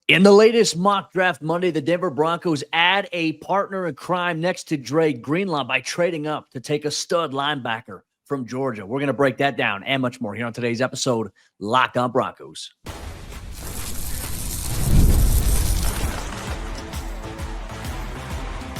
In the latest mock draft Monday, the Denver Broncos add a partner in crime next to Dre Greenlaw by trading up to take a stud linebacker from Georgia. We're going to break that down and much more here on today's episode, Locked On Broncos.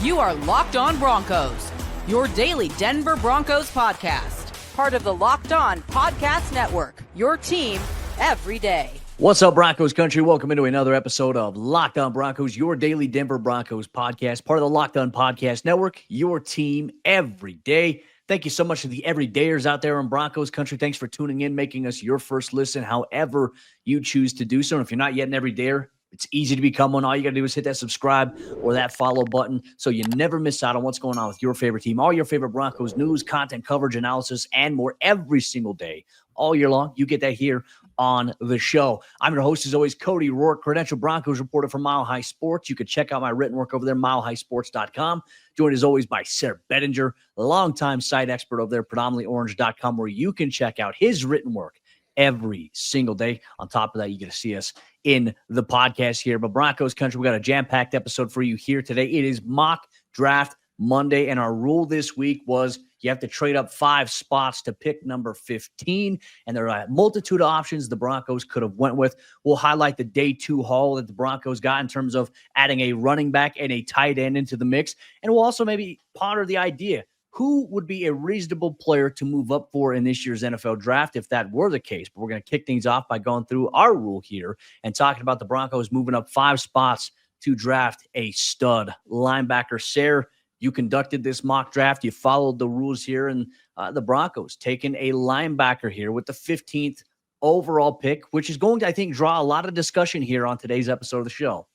You are Locked On Broncos, your daily Denver Broncos podcast. Part of the Locked On Podcast Network, your team every day. What's up, Broncos Country? Welcome into another episode of Locked On Broncos, your daily Denver Broncos podcast, part of the Locked On Podcast Network, your team every day. Thank you so much to the everydayers out there in Broncos Country. Thanks for tuning in, making us your first listen, however you choose to do so. And if you're not yet an everydayer, it's easy to become one. All you got to do is hit that subscribe or that follow button so you never miss out on what's going on with your favorite team, all your favorite Broncos news, content, coverage, analysis, and more every single day, all year long. You get that here on the show. I'm your host, as always, Cody Roark, credentialed Broncos reporter for Mile High Sports. You can check out my written work over there, milehighsports.com. Joined as always by Sayre Bedinger, longtime site expert over there, predominantlyorange.com, where you can check out his written work every single day. On top of that, you get to see us in the podcast here. But Broncos Country, we got a jam-packed episode for you here today. It is Mock Draft Monday, and our rule this week was you have to trade up 5 spots to pick number 15, and there are a multitude of options the Broncos could have went with. We'll highlight the day 2 haul that the Broncos got in terms of adding a running back and a tight end into the mix, and we'll also maybe ponder the idea, who would be a reasonable player to move up for in this year's NFL draft if that were the case. But we're going to kick things off by going through our rule here and talking about the Broncos moving up 5 spots to draft a stud linebacker. Sayre, you conducted this mock draft. You followed the rules here, and the Broncos taking a linebacker here with the 15th overall pick, which is going to, I think, draw a lot of discussion here on today's episode of the show.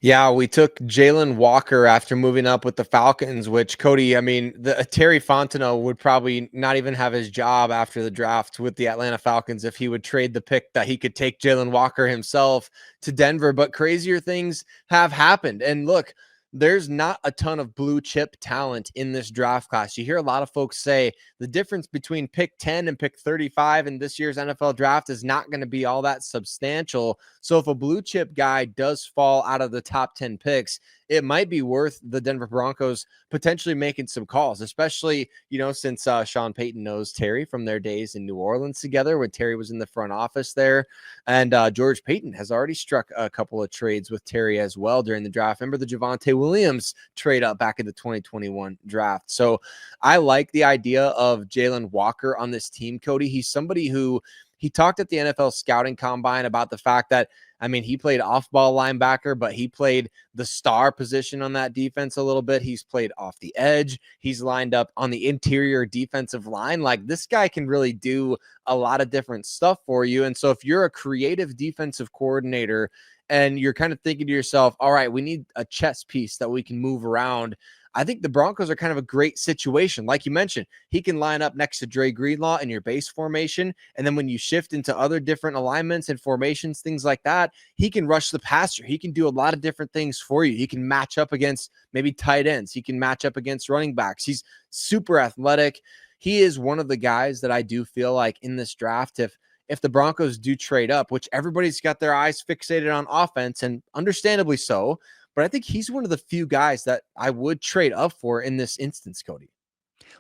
Yeah, we took Jalon Walker after moving up with the Falcons, which, Cody, I mean, Terry Fontenot would probably not even have his job after the draft with the Atlanta Falcons if he would trade the pick that he could take Jalon Walker himself to Denver. But crazier things have happened. And look, there's not a ton of blue chip talent in this draft class. You hear a lot of folks say the difference between pick 10 and pick 35 in this year's NFL draft is not going to be all that substantial. So if a blue chip guy does fall out of the top 10 picks, it might be worth the Denver Broncos potentially making some calls, especially, since Sean Payton knows Terry from their days in New Orleans together when Terry was in the front office there. And George Payton has already struck a couple of trades with Terry as well during the draft. Remember the Javonte Williams trade up back in the 2021 draft. So I like the idea of Jalon Walker on this team, Cody. He's somebody who he talked at the NFL scouting combine about the fact that, he played off-ball linebacker, but he played the star position on that defense a little bit. He's played off the edge. He's lined up on the interior defensive line. Like, this guy can really do a lot of different stuff for you. And so if you're a creative defensive coordinator and you're kind of thinking to yourself, all right, we need a chess piece that we can move around, I think the Broncos are kind of a great situation. Like you mentioned, he can line up next to Dre Greenlaw in your base formation. And then when you shift into other different alignments and formations, things like that, he can rush the passer. He can do a lot of different things for you. He can match up against maybe tight ends. He can match up against running backs. He's super athletic. He is one of the guys that I do feel like in this draft, if the Broncos do trade up, which everybody's got their eyes fixated on offense, and understandably so, but I think he's one of the few guys that I would trade up for in this instance, Cody.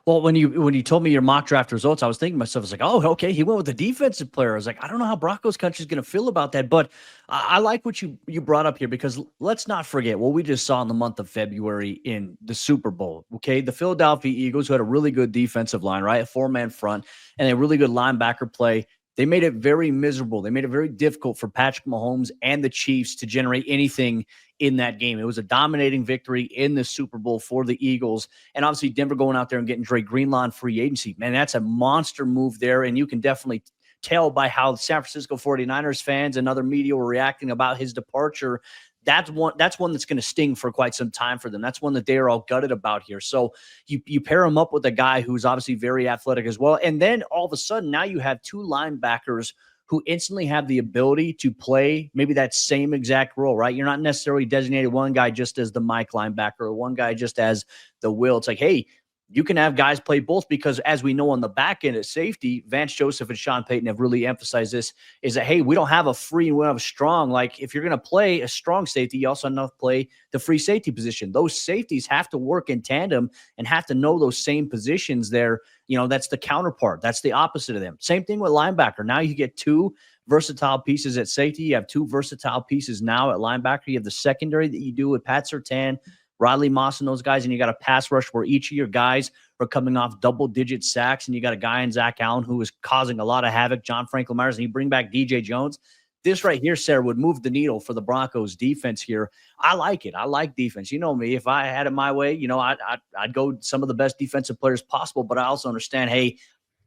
Well, when you told me your mock draft results, I was thinking to myself, I was like, oh, okay, he went with a defensive player. I was like, I don't know how Broncos Country is going to feel about that, but I like what you brought up here, because let's not forget what we just saw in the month of February in the Super Bowl, okay? The Philadelphia Eagles, who had a really good defensive line, right? A 4-man front and a really good linebacker play. They made it very miserable. They made it very difficult for Patrick Mahomes and the Chiefs to generate anything in that game. It was a dominating victory in the Super Bowl for the Eagles. And obviously Denver going out there and getting Dre Greenlaw in free agency. Man, that's a monster move there. And you can definitely tell by how the San Francisco 49ers fans and other media were reacting about his departure. That's one that's going to sting for quite some time for them. That's one that they are all gutted about here. So you pair him up with a guy who's obviously very athletic as well. And then all of a sudden, now you have 2 linebackers who instantly have the ability to play maybe that same exact role, right? You're not necessarily designated one guy just as the Mike linebacker or one guy just as the Will. It's like, hey, you can have guys play both because, as we know on the back end at safety, Vance Joseph and Sean Payton have really emphasized this, is that, hey, we don't have a free and we don't have a strong. Like, if you're going to play a strong safety, you also have to play the free safety position. Those safeties have to work in tandem and have to know those same positions there. That's the counterpart. That's the opposite of them. Same thing with linebacker. Now you get two versatile pieces at safety. You have two versatile pieces now at linebacker. You have the secondary that you do with Pat Surtain, Riley Moss, and those guys, and you got a pass rush where each of your guys are coming off double-digit sacks, and you got a guy in Zach Allen who is causing a lot of havoc, John Franklin Myers, and you bring back DJ Jones. This right here, Sayre, would move the needle for the Broncos defense here. I like it. I like defense. You know me. If I had it my way, I'd go some of the best defensive players possible, but I also understand, hey,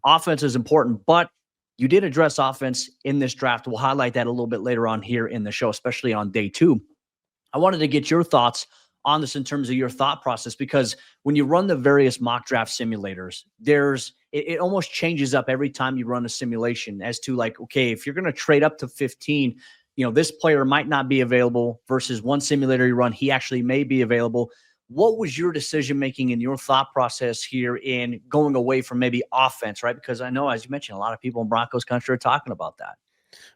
offense is important, but you did address offense in this draft. We'll highlight that a little bit later on here in the show, especially on day 2. I wanted to get your thoughts on this in terms of your thought process, because when you run the various mock draft simulators, it almost changes up every time you run a simulation as to, like, okay, if you're going to trade up to 15, this player might not be available versus one simulator you run, he actually may be available. What was your decision-making and your thought process here in going away from maybe offense, right? Because I know, as you mentioned, a lot of people in Broncos country are talking about that.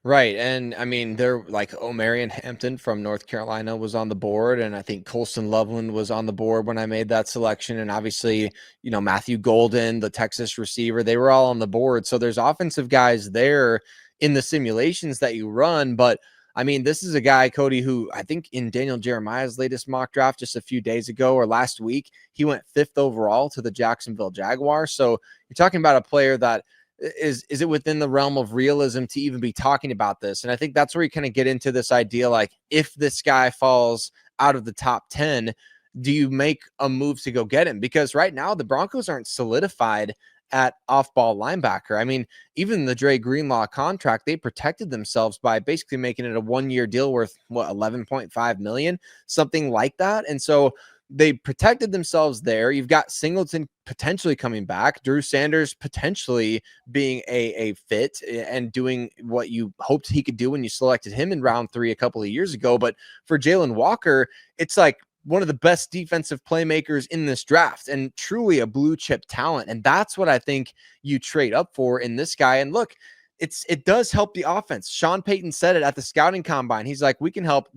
Right. And I mean, they're like Omarion Hampton from North Carolina was on the board. And I think Colston Loveland was on the board when I made that selection. And obviously, Matthew Golden, the Texas receiver, they were all on the board. So there's offensive guys there in the simulations that you run. But I mean, this is a guy, Cody, who I think in Daniel Jeremiah's latest mock draft just a few days ago or last week, he went 5th overall to the Jacksonville Jaguars. So you're talking about a player that is it within the realm of realism to even be talking about this? And I think that's where you kind of get into this idea, like, if this guy falls out of the top 10, do you make a move to go get him? Because right now the Broncos aren't solidified at off-ball linebacker. I mean, even the Dre Greenlaw contract, they protected themselves by basically making it a 1-year deal worth, $11.5 million, something like that. And so they protected themselves there. You've got Singleton potentially coming back, Drew Sanders potentially being a fit and doing what you hoped he could do when you selected him in round 3 a couple of years ago. But for Jalon Walker, it's like one of the best defensive playmakers in this draft and truly a blue chip talent. And that's what I think you trade up for in this guy. And look, it does help the offense. Sean Payton said it at the scouting combine. He's like, we can help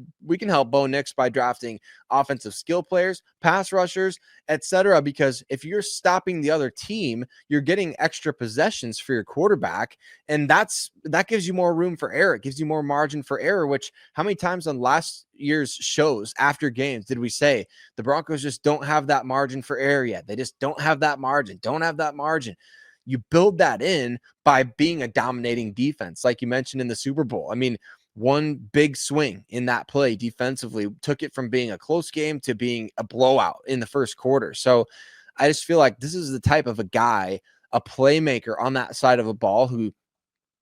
Bo Nix by drafting offensive skill players, pass rushers, etc. Because if you're stopping the other team, you're getting extra possessions for your quarterback. And that gives you more room for error. It gives you more margin for error, which how many times on last year's shows after games did we say the Broncos just don't have that margin for error yet? They just don't have that margin. You build that in by being a dominating defense, like you mentioned in the Super Bowl. I mean, one big swing in that play defensively took it from being a close game to being a blowout in the first quarter. So I just feel like this is the type of a guy, a playmaker on that side of a ball who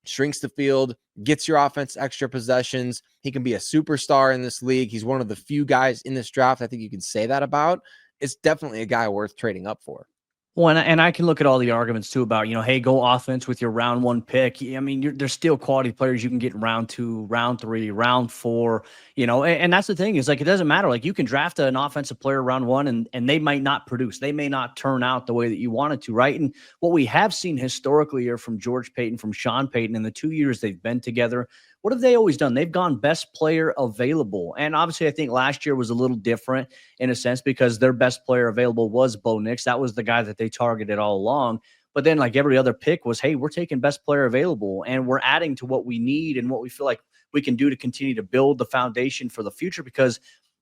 shrinks the field, gets your offense extra possessions. He can be a superstar in this league. He's one of the few guys in this draft I think you can say that about. It's definitely a guy worth trading up for. Well, and I can look at all the arguments too about, hey, go offense with your round 1 pick. I mean, there's still quality players you can get in round 2, round 3, round 4, and that's the thing is, like, it doesn't matter. Like, you can draft an offensive player round 1 and they might not produce. They may not turn out the way that you wanted to, right? And what we have seen historically here from George Payton, from Sean Payton in the 2 years they've been together, what have they always done? They've gone best player available. And obviously, I think last year was a little different in a sense because their best player available was Bo Nix. That was the guy that they targeted all along. But then, like, every other pick was, hey, we're taking best player available and we're adding to what we need and what we feel like we can do to continue to build the foundation for the future, because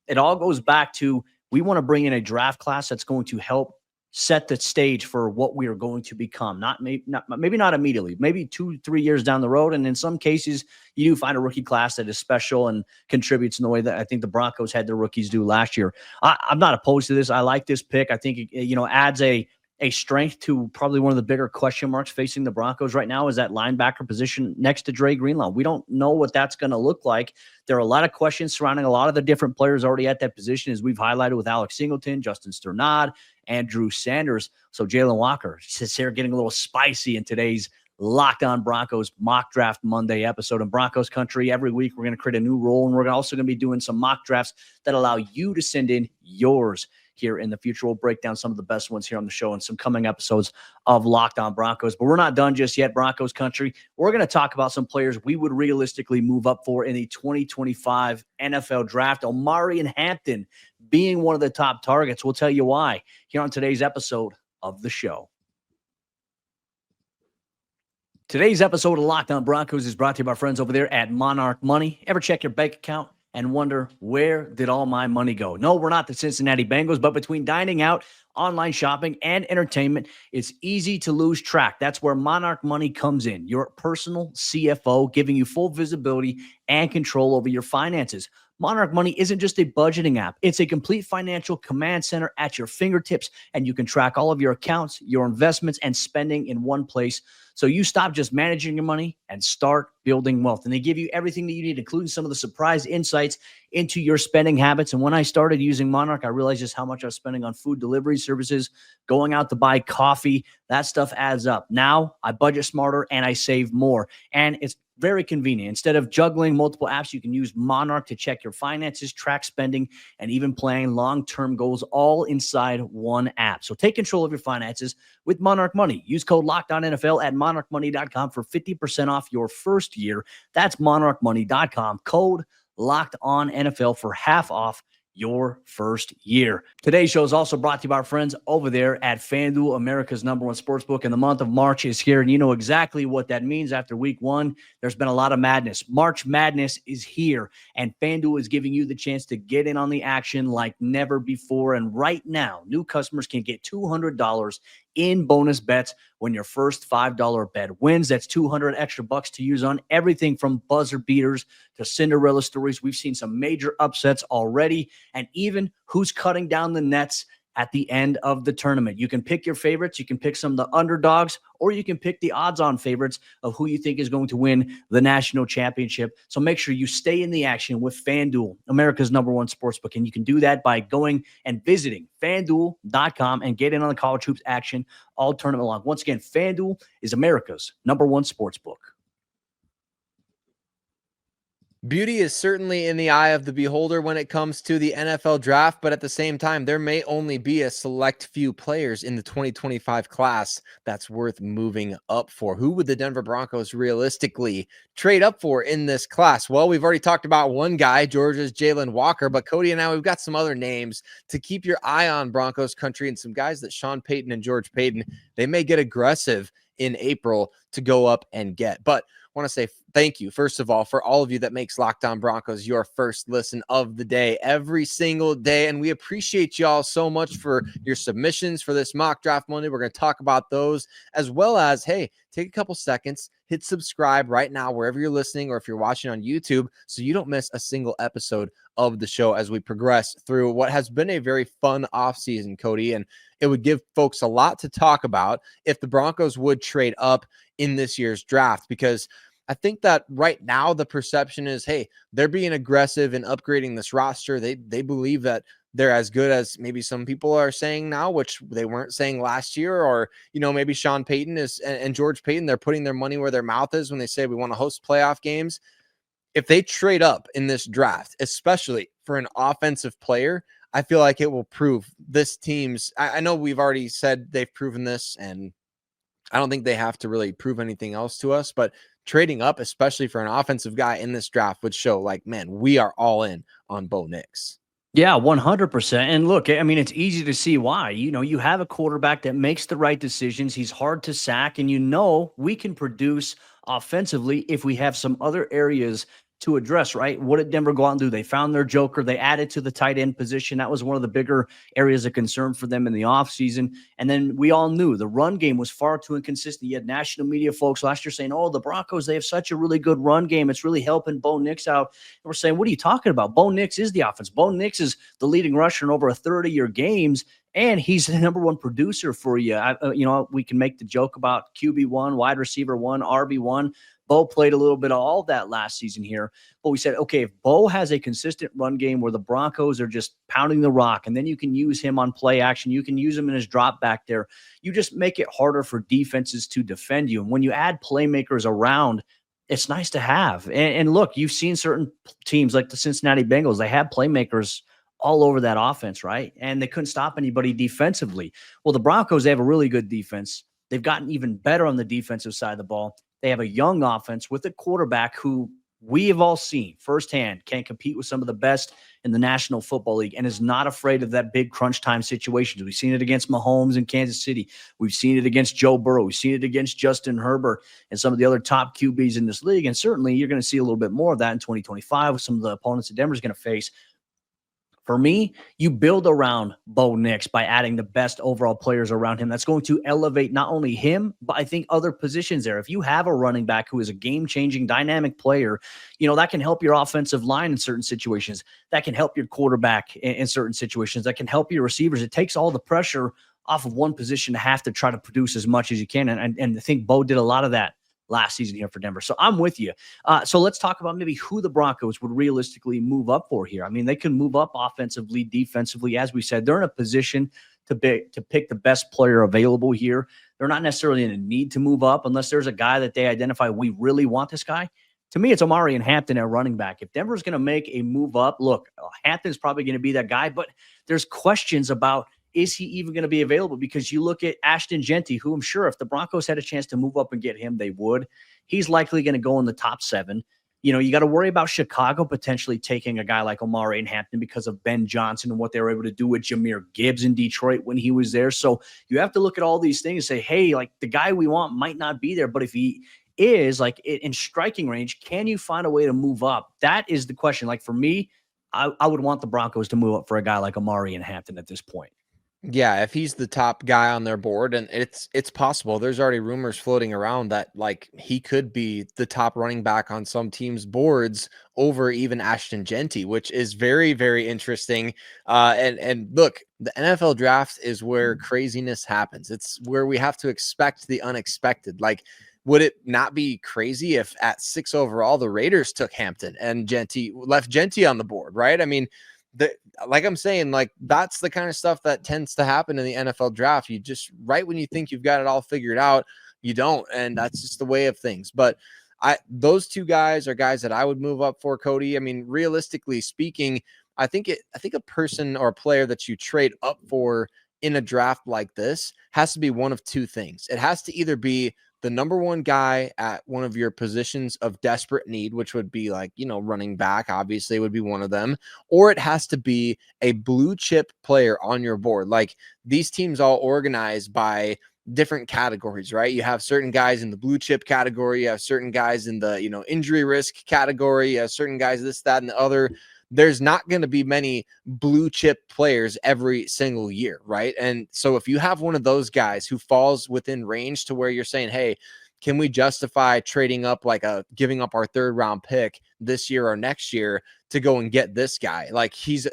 it all goes back to, we want to bring in a draft class that's going to help set the stage for what we are going to become. Maybe not immediately, maybe 2-3 years down the road. And in some cases, you do find a rookie class that is special and contributes in the way that I think the Broncos had their rookies do last year. I'm not opposed to this. I like this pick. I think it, adds a strength to probably one of the bigger question marks facing the Broncos right now is that linebacker position next to Dre Greenlaw. We don't know what that's going to look like. There are a lot of questions surrounding a lot of the different players already at that position, as we've highlighted with Alex Singleton, Justin Sternad, and Drew Sanders. So Jalon Walker sits here getting a little spicy in today's Locked On Broncos Mock Draft Monday episode. In Broncos Country, every week we're going to create a new role, and we're also going to be doing some mock drafts that allow you to send in yours. here in the future. We'll break down some of the best ones here on the show and some coming episodes of Locked On Broncos. But we're not done just yet, Broncos Country. We're going to talk about some players we would realistically move up for in the 2025 NFL Draft. Omarion Hampton being one of the top targets. We'll tell you why here on today's episode of the show. Today's episode of Locked On Broncos is brought to you by our friends over there at Monarch Money. Ever check your bank account and wonder, where did all my money go? No, we're not the Cincinnati Bengals, but between dining out, online shopping, and entertainment, it's easy to lose track. That's where Monarch Money comes in, your personal CFO, giving you full visibility and control over your finances. Monarch Money isn't just a budgeting app. It's a complete financial command center at your fingertips, and you can track all of your accounts, your investments, and spending in one place. So you stop just managing your money and start building wealth. And they give you everything that you need, including some of the surprise insights into your spending habits. And when I started using Monarch, I realized just how much I was spending on food delivery services, going out to buy coffee. That stuff adds up. Now I budget smarter and I save more. And it's very convenient. Instead of juggling multiple apps, you can use Monarch to check your finances, track spending, and even plan long-term goals all inside one app. So take control of your finances with Monarch Money. Use code LOCKEDONNFL at monarchmoney.com for 50% off your first year. That's monarchmoney.com. Code LOCKEDONNFL for half off your first year. Today's show is also brought to you by our friends over there at FanDuel, America's #1 sportsbook. And the month of March is here, and you know exactly what that means. After week one, there's been a lot of madness. March Madness is here, and FanDuel is giving you the chance to get in on the action like never before. And right now, new customers can get $200 in bonus bets when your first $5 bet wins. That's 200 extra bucks to use on everything from buzzer beaters to Cinderella stories. We've seen some major upsets already, and even who's cutting down the nets at the end of the tournament. You can pick your favorites. You can pick some of the underdogs, or you can pick the odds-on favorites of who you think is going to win the national championship. So make sure you stay in the action with FanDuel, America's #1 sportsbook. And you can do that by going and visiting FanDuel.com and get in on the college hoops action all tournament long. Once again, FanDuel is America's #1 sportsbook. Beauty is certainly in the eye of the beholder when it comes to the NFL draft, but at the same time, there may only be a select few players in the 2025 class that's worth moving up for. Who would the Denver Broncos realistically trade up for in this class? Well, we've already talked about one guy, Georgia's Jalon Walker, but Cody and I, we've got some other names to keep your eye on, Broncos Country, and some guys that Sean Payton and George Payton, they may get aggressive in April to go up and get. But I want to say thank you, first of all, for all of you that makes Locked On Broncos your first listen of the day every single day. And we appreciate y'all so much for your submissions for this mock draft Monday. We're going to talk about those, as well as, hey, take a couple seconds, hit subscribe right now, wherever you're listening, or if you're watching on YouTube, so you don't miss a single episode of the show as we progress through what has been a very fun offseason, Cody. And it would give folks a lot to talk about if the Broncos would trade up in this year's draft, because I think that right now the perception is, hey, they're being aggressive in upgrading this roster. They believe that they're as good as maybe some people are saying now, which they weren't saying last year. Or, you know, maybe Sean Payton and George Payton, they're putting their money where their mouth is when they say we want to host playoff games. If they trade up in this draft, especially for an offensive player, I feel like it will prove this team's, I know we've already said they've proven this, and I don't think they have to really prove anything else to us, but trading up, especially for an offensive guy in this draft, would show like, man, we are all in on Bo Nix. Yeah, 100%. And look, I mean, it's easy to see why. You know, you have a quarterback that makes the right decisions. He's hard to sack, and you know we can produce offensively if we have some other areas to address, right? What did Denver go out and do? They found their joker. They added to the tight end position. That was one of the bigger areas of concern for them in the offseason. And then we all knew the run game was far too inconsistent. You had national media folks last year saying, oh, the Broncos, they have such a really good run game. It's really helping Bo Nix out. And we're saying, what are you talking about? Bo Nix is the offense. Bo Nix is the leading rusher in over a third of your games, and he's the #1 producer for you. You know, we can make the joke about QB1, wide receiver 1, RB1. Bo played a little bit of all that last season here. But we said, okay, if Bo has a consistent run game where the Broncos are just pounding the rock, and then you can use him on play action, you can use him in his drop back there, you just make it harder for defenses to defend you. And when you add playmakers around, it's nice to have. And look, you've seen certain teams like the Cincinnati Bengals, they have playmakers all over that offense, right? And they couldn't stop anybody defensively. Well, the Broncos, they have a really good defense. They've gotten even better on the defensive side of the ball. They have a young offense with a quarterback who we have all seen firsthand can compete with some of the best in the National Football League and is not afraid of that big crunch time situations. We've seen it against Mahomes in Kansas City. We've seen it against Joe Burrow. We've seen it against Justin Herbert and some of the other top QBs in this league. And certainly you're going to see a little bit more of that in 2025 with some of the opponents that Denver's going to face. For me, you build around Bo Nix by adding the best overall players around him. That's going to elevate not only him, but I think other positions there. If you have a running back who is a game-changing, dynamic player, that can help your offensive line in certain situations. That can help your quarterback in certain situations. That can help your receivers. It takes all the pressure off of one position to have to try to produce as much as you can. And I think Bo did a lot of that last season here for Denver. So I'm with you. So let's talk about maybe who the Broncos would realistically move up for here. I mean, they can move up offensively, defensively. As we said, they're in a position to pick the best player available here. They're not necessarily in a need to move up unless there's a guy that they identify, we really want this guy. To me, it's Omarion Hampton at running back. If Denver's going to make a move up, look, Hampton's probably going to be that guy, but there's questions about, is he even going to be available? Because you look at Ashton Jeanty, who I'm sure if the Broncos had a chance to move up and get him, they would. He's likely going to go in the top 7. You got to worry about Chicago potentially taking a guy like Omarion Hampton because of Ben Johnson and what they were able to do with Jahmyr Gibbs in Detroit when he was there. So you have to look at all these things and say, hey, like the guy we want might not be there, but if he is like in striking range, can you find a way to move up? That is the question. Like for me, I would want the Broncos to move up for a guy like Omarion Hampton at this point. Yeah, if he's the top guy on their board, and it's possible. There's already rumors floating around that like he could be the top running back on some teams' boards over even Ashton Jeanty, which is very, very interesting. And look, the NFL draft is where craziness happens. It's where we have to expect the unexpected. Like, would it not be crazy if at 6 overall the Raiders took Hampton and left Jeanty on the board, right? I mean, like I'm saying, like that's the kind of stuff that tends to happen in the NFL draft. You just right when you think you've got it all figured out, you don't, and that's just the way of things. But those two guys are guys that I would move up for, Cody. I mean, realistically speaking, I think a person or a player that you trade up for in a draft like this has to be one of two things. It has to either be the number one guy at one of your positions of desperate need, which would be like, running back, obviously would be one of them, or it has to be a blue chip player on your board. Like these teams all organized by different categories, right? You have certain guys in the blue chip category. You have certain guys in the, injury risk category. You have certain guys, this, that, and the other. There's not going to be many blue chip players every single year, right? And so if you have one of those guys who falls within range to where you're saying, hey, can we justify trading up giving up our 3rd round pick this year or next year to go and get this guy? Like he's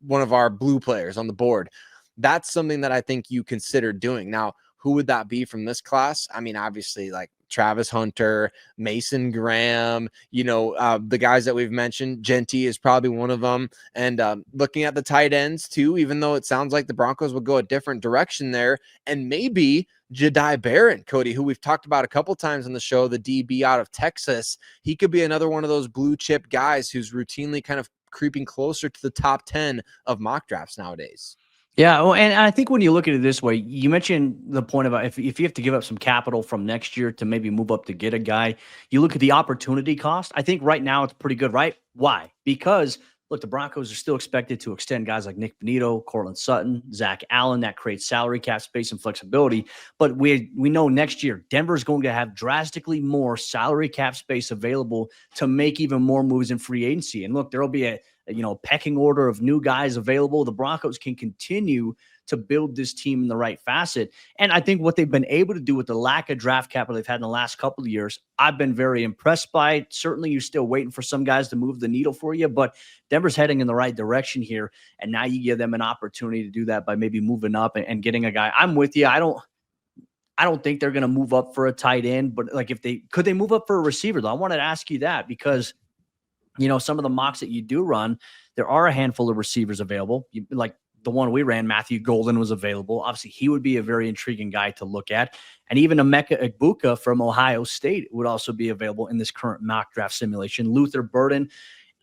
one of our blue players on the board. That's something that I think you consider doing. Now, who would that be from this class? I mean, obviously like Travis Hunter, Mason Graham, the guys that we've mentioned. Jeanty is probably one of them. And looking at the tight ends too, even though it sounds like the Broncos would go a different direction there, and maybe Jedi Barron, Cody, who we've talked about a couple times on the show, the DB out of Texas. He could be another one of those blue chip guys who's routinely kind of creeping closer to the top 10 of mock drafts nowadays. Yeah, well, and I think when you look at it this way, you mentioned the point about if you have to give up some capital from next year to maybe move up to get a guy, you look at the opportunity cost. I think right now it's pretty good, right? Why? Because, look, the Broncos are still expected to extend guys like Nick Bonito, Cortland Sutton, Zach Allen. That creates salary cap space and flexibility. But we know next year Denver's going to have drastically more salary cap space available to make even more moves in free agency. And look, there will be a pecking order of new guys available. The Broncos can continue to build this team in the right facet. And I think what they've been able to do with the lack of draft capital they've had in the last couple of years, I've been very impressed by it. Certainly you're still waiting for some guys to move the needle for you, but Denver's heading in the right direction here. And now you give them an opportunity to do that by maybe moving up and getting a guy. I'm with you. I don't think they're going to move up for a tight end, but like could they move up for a receiver though? I wanted to ask you that because some of the mocks that you do run, there are a handful of receivers available. Like the one we ran, Matthew Golden was available. Obviously, he would be a very intriguing guy to look at. And even Emeka Egbuka from Ohio State would also be available in this current mock draft simulation. Luther Burden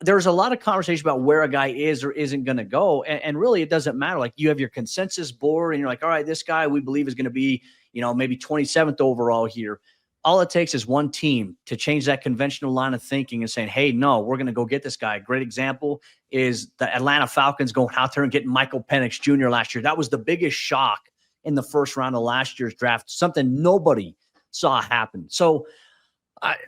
there's a lot of conversation about where a guy is or isn't going to go. And really, it doesn't matter. Like, you have your consensus board and you're like, all right, this guy we believe is going to be, maybe 27th overall here. All it takes is one team to change that conventional line of thinking and saying, hey, no, we're going to go get this guy. A great example is the Atlanta Falcons going out there and getting Michael Penix Jr. last year. That was the biggest shock in the first round of last year's draft, something nobody saw happen. So,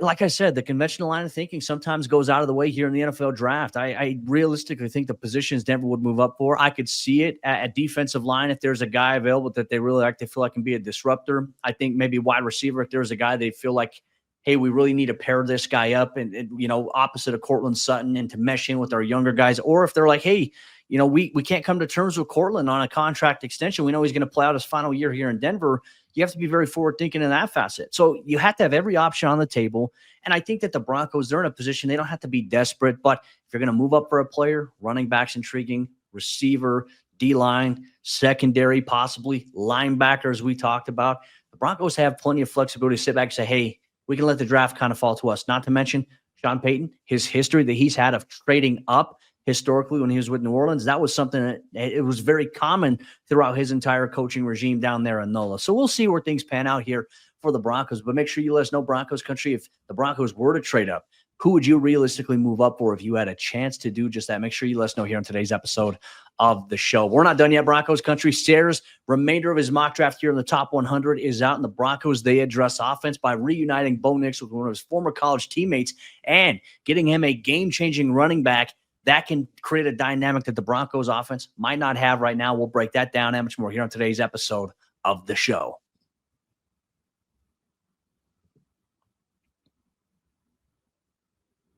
like I said, the conventional line of thinking sometimes goes out of the way here in the NFL draft. I realistically think the positions Denver would move up for. I could see it at defensive line if there's a guy available that they really like, they feel like can be a disruptor. I think maybe wide receiver if there's a guy they feel like, hey, we really need to pair this guy up and opposite of Cortland Sutton and to mesh in with our younger guys. Or if they're like, hey, we can't come to terms with Cortland on a contract extension. We know he's going to play out his final year here in Denver. You have to be very forward thinking in that facet. So you have to have every option on the table. And I think that the Broncos, they're in a position, they don't have to be desperate, but if you're going to move up for a player, running back's intriguing, receiver, D-line, secondary, possibly linebackers we talked about. The Broncos have plenty of flexibility to sit back and say, hey, we can let the draft kind of fall to us. Not to mention Sean Payton, his history that he's had of trading up historically when he was with New Orleans. That was something that it was very common throughout his entire coaching regime down there in NOLA. So we'll see where things pan out here for the Broncos, but make sure you let us know, Broncos Country, if the Broncos were to trade up, who would you realistically move up for if you had a chance to do just that? Make sure you let us know here on today's episode of the show. We're not done yet, Broncos Country. Sayre's remainder of his mock draft here in the top 100 is out, and the Broncos, they address offense by reuniting Bo Nix with one of his former college teammates and getting him a game-changing running back that can create a dynamic that the Broncos offense might not have right now. We'll break that down and much more here on today's episode of the show.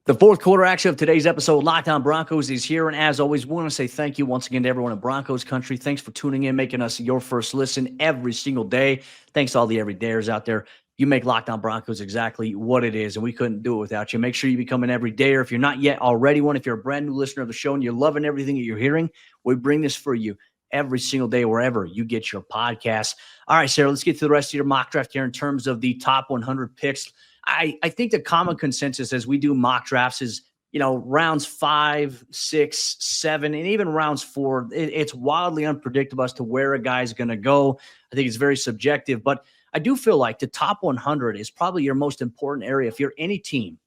The fourth quarter action of today's episode, Locked On Broncos, is here. And as always, we want to say thank you once again to everyone in Broncos Country. Thanks for tuning in, making us your first listen every single day. Thanks to all the everydayers out there. You make Locked On Broncos exactly what it is, and we couldn't do it without you. Make sure you become an everydayer. If you're not yet already one, if you're a brand new listener of the show and you're loving everything that you're hearing, we bring this for you every single day wherever you get your podcasts. All right, Sayre, let's get to the rest of your mock draft here in terms of the top 100 picks. I think the common consensus as we do mock drafts is, rounds 5, 6, 7, and even rounds 4, it's wildly unpredictable as to where a guy's going to go. I think it's very subjective, but I do feel like the top 100 is probably your most important area. If you're any team,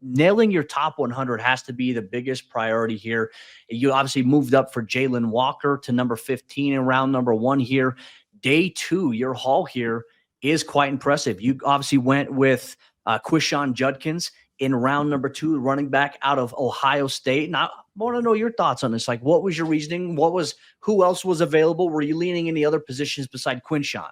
nailing your top 100 has to be the biggest priority here. You obviously moved up for Jalon Walker to number 15 in round number 1 here. Day 2, your haul here is quite impressive. You obviously went with Quinshon Judkins in round number 2, running back out of Ohio State. And I want to know your thoughts on this. Like, what was your reasoning? Who else was available? Were you leaning any other positions beside Quinshon?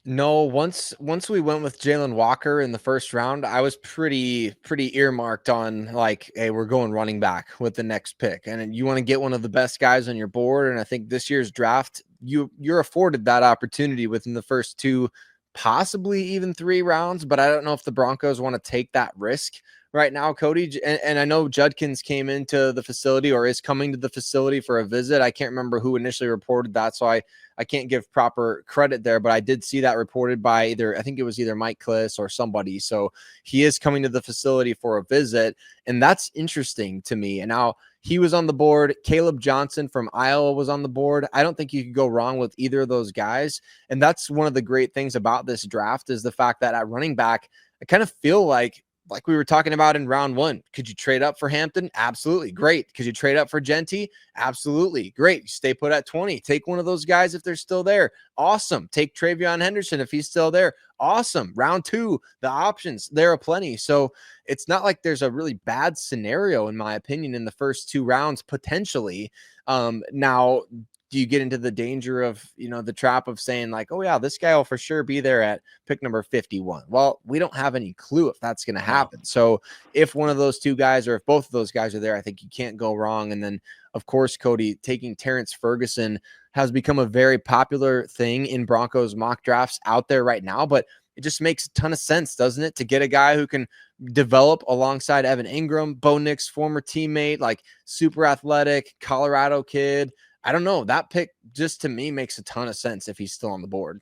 No, once we went with Jalon Walker in the first round, I was pretty earmarked on like, hey, we're going running back with the next pick. And you want to get one of the best guys on your board. And I think this year's draft, you're afforded that opportunity within the first 2, possibly even 3 rounds. But I don't know if the Broncos want to take that risk right now, Cody. And I know Judkins came into the facility or is coming to the facility for a visit. I can't remember who initially reported that, so I can't give proper credit there, but I did see that reported by I think it was either Mike Kliss or somebody. So he is coming to the facility for a visit, and that's interesting to me. And now he was on the board. Caleb Johnson from Iowa was on the board. I don't think you could go wrong with either of those guys. And that's one of the great things about this draft is the fact that at running back, I kind of feel like we were talking about in round 1, could you trade up for Hampton? Absolutely. Great. Could you trade up for Genty? Absolutely. Great. Stay put at 20. Take one of those guys if they're still there. Awesome. Take Travion Henderson if he's still there. Awesome. Round 2, the options, there are plenty. So it's not like there's a really bad scenario, in my opinion, in the first 2 rounds, potentially. Now, do you get into the danger of, the trap of saying like, oh yeah, this guy will for sure be there at pick number 51? Well, we don't have any clue if that's going to happen. So if one of those 2 guys, or if both of those guys are there, I think you can't go wrong. And then of course, Cody, taking Terrance Ferguson has become a very popular thing in Broncos mock drafts out there right now, but it just makes a ton of sense, doesn't it? To get a guy who can develop alongside Evan Ingram, Bo Nix, former teammate, like super athletic, Colorado kid. I don't know. That pick just to me makes a ton of sense if he's still on the board.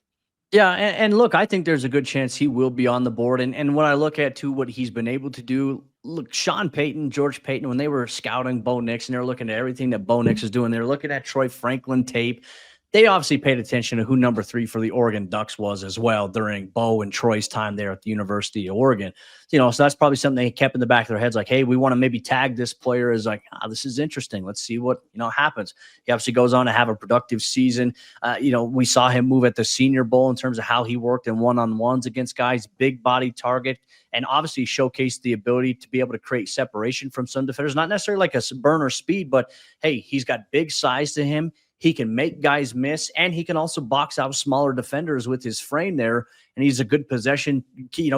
Yeah, and look, I think there's a good chance he will be on the board. And when I look at, too, what he's been able to do look, Sean Payton, George Payton, when they were scouting Bo Nix and they were looking at everything that Bo Nix is doing, they were looking at Troy Franklin tape. They obviously paid attention to who number 3 for the Oregon Ducks was as well during Bo and Troy's time there at the University of Oregon. So that's probably something they kept in the back of their heads, like, hey, we want to maybe tag this player as like, this is interesting. Let's see what, happens. He obviously goes on to have a productive season. We saw him move at the Senior Bowl in terms of how he worked in one-on-ones against guys, big body target, and obviously showcased the ability to be able to create separation from some defenders, not necessarily like a burner speed, but hey, he's got big size to him. He can make guys miss, and he can also box out smaller defenders with his frame there. And he's a good possession,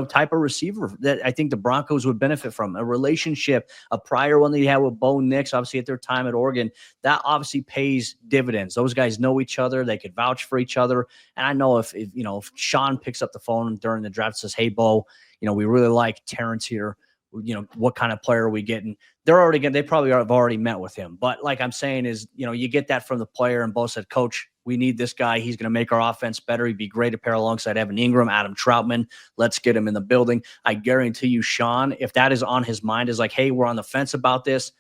type of receiver that I think the Broncos would benefit from. A relationship, a prior one that he had with Bo Nix, obviously at their time at Oregon, that obviously pays dividends. Those guys know each other. They could vouch for each other. And I know if Sean picks up the phone during the draft and says, hey, Bo, we really like Terrance here. What kind of player are we getting? They probably have already met with him. But like I'm saying is, you get that from the player, and Bo said, Coach, we need this guy. He's going to make our offense better. He'd be great to pair alongside Evan Ingram, Adam Troutman. Let's get him in the building. I guarantee you, Sean, if that is on his mind, is like, hey, we're on the fence about this,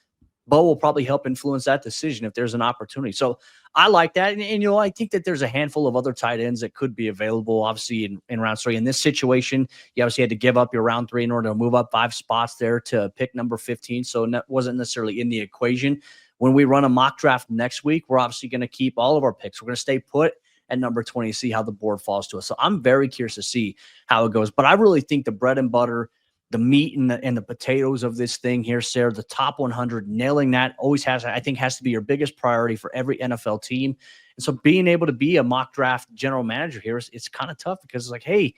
Bo will probably help influence that decision if there's an opportunity. So I like that. And I think that there's a handful of other tight ends that could be available, obviously, in round 3. In this situation, you obviously had to give up your round 3 in order to move up 5 spots there to pick number 15. So it wasn't necessarily in the equation. When we run a mock draft next week, we're obviously going to keep all of our picks. We're going to stay put at number 20, see how the board falls to us. So I'm very curious to see how it goes. But I really think the bread and butter, the meat and the potatoes of this thing here, Sayre, the top 100, nailing that has to be your biggest priority for every NFL team. And so being able to be a mock draft general manager here, it's kind of tough because it's like, hey,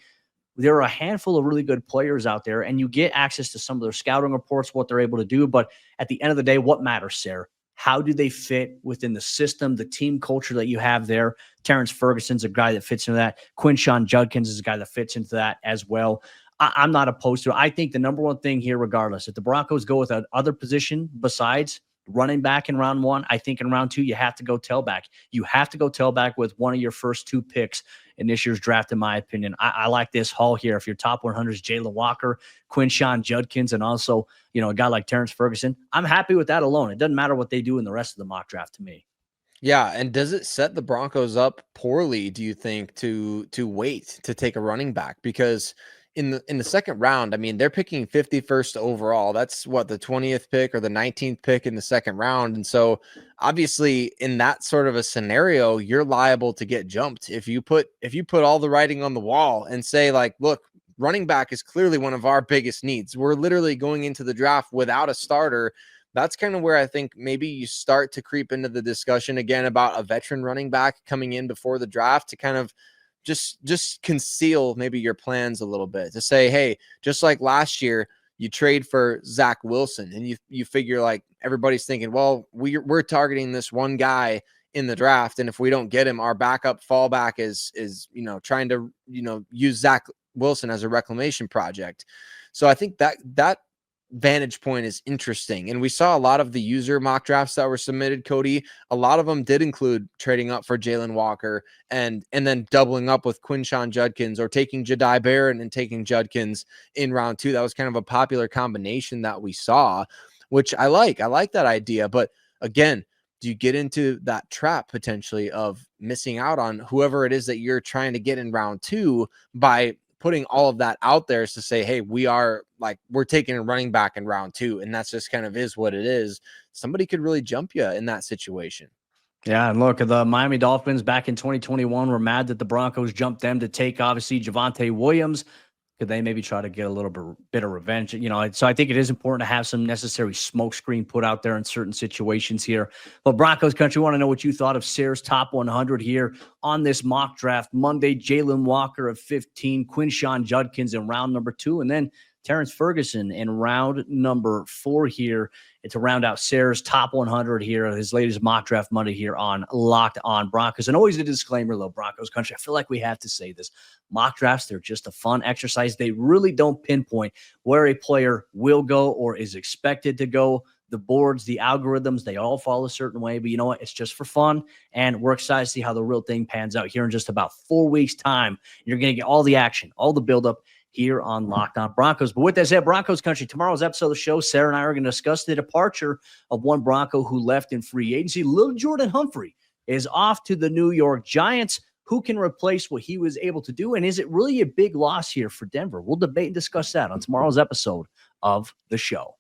there are a handful of really good players out there, and you get access to some of their scouting reports, what they're able to do. But at the end of the day, what matters, Sayre? How do they fit within the system, the team culture that you have there? Terrance Ferguson's a guy that fits into that. Quinshon Judkins is a guy that fits into that as well. I'm not opposed to it. I think the number one thing here, regardless, if the Broncos go with another position besides running back in round 1, I think in round 2, you have to go tailback. You have to go tailback with one of your first 2 picks in this year's draft, in my opinion. I like this haul here. If your top 100 is Jalon Walker, Quinshon Judkins, and also, a guy like Terrance Ferguson, I'm happy with that alone. It doesn't matter what they do in the rest of the mock draft to me. Yeah, and does it set the Broncos up poorly, do you think, to wait to take a running back? Because in the second round, I mean, they're picking 51st overall. That's what, the 20th pick or the 19th pick in the second round. And so obviously in that sort of a scenario, you're liable to get jumped. If you put all the writing on the wall and say, like, look, running back is clearly one of our biggest needs. We're literally going into the draft without a starter. That's kind of where I think maybe you start to creep into the discussion again about a veteran running back coming in before the draft to kind of just conceal maybe your plans a little bit, to say, hey, just like last year, you trade for Zach Wilson and you figure, like, everybody's thinking, well, we're targeting this one guy in the draft, and if we don't get him, our backup fallback is trying to use Zach Wilson as a reclamation project. So I think that vantage point is interesting. And we saw a lot of the user mock drafts that were submitted, Cody. A lot of them did include trading up for Jalon Walker and then doubling up with Quinshon Judkins, or taking Jahdae Barron and taking Judkins in round 2. That was kind of a popular combination that we saw, which I like. I like that idea. But again, do you get into that trap potentially of missing out on whoever it is that you're trying to get in round 2 by putting all of that out there is to say, hey, we're taking a running back in round 2, and that's just kind of is what it is. Somebody could really jump you in that situation. Yeah, and look, the Miami Dolphins back in 2021 were mad that the Broncos jumped them to take, obviously, Javonte Williams. Could they maybe try to get a little bit of revenge? So I think it is important to have some necessary smoke screen put out there in certain situations here. But Broncos Country, want to know what you thought of Sayre's top 100 here on this mock draft Monday. Jalon Walker at 15, Quinshon Judkins in round number 2, and then Terrance Ferguson in round number 4 here. It's to round out Sayre's top 100 here, his latest mock draft Monday here on Locked On Broncos. And always a disclaimer, though, Broncos Country, I feel like we have to say this. Mock drafts, they're just a fun exercise. They really don't pinpoint where a player will go or is expected to go. The boards, the algorithms, they all fall a certain way. But you know what? It's just for fun. And we're excited to see how the real thing pans out here in just about 4 weeks' time. You're going to get all the action, all the buildup, here on Locked On Broncos. But with that said, Broncos Country, tomorrow's episode of the show, Sayre and I are going to discuss the departure of one Bronco who left in free agency. Lil Jordan Humphrey is off to the New York Giants. Who can replace what he was able to do? And is it really a big loss here for Denver? We'll debate and discuss that on tomorrow's episode of the show.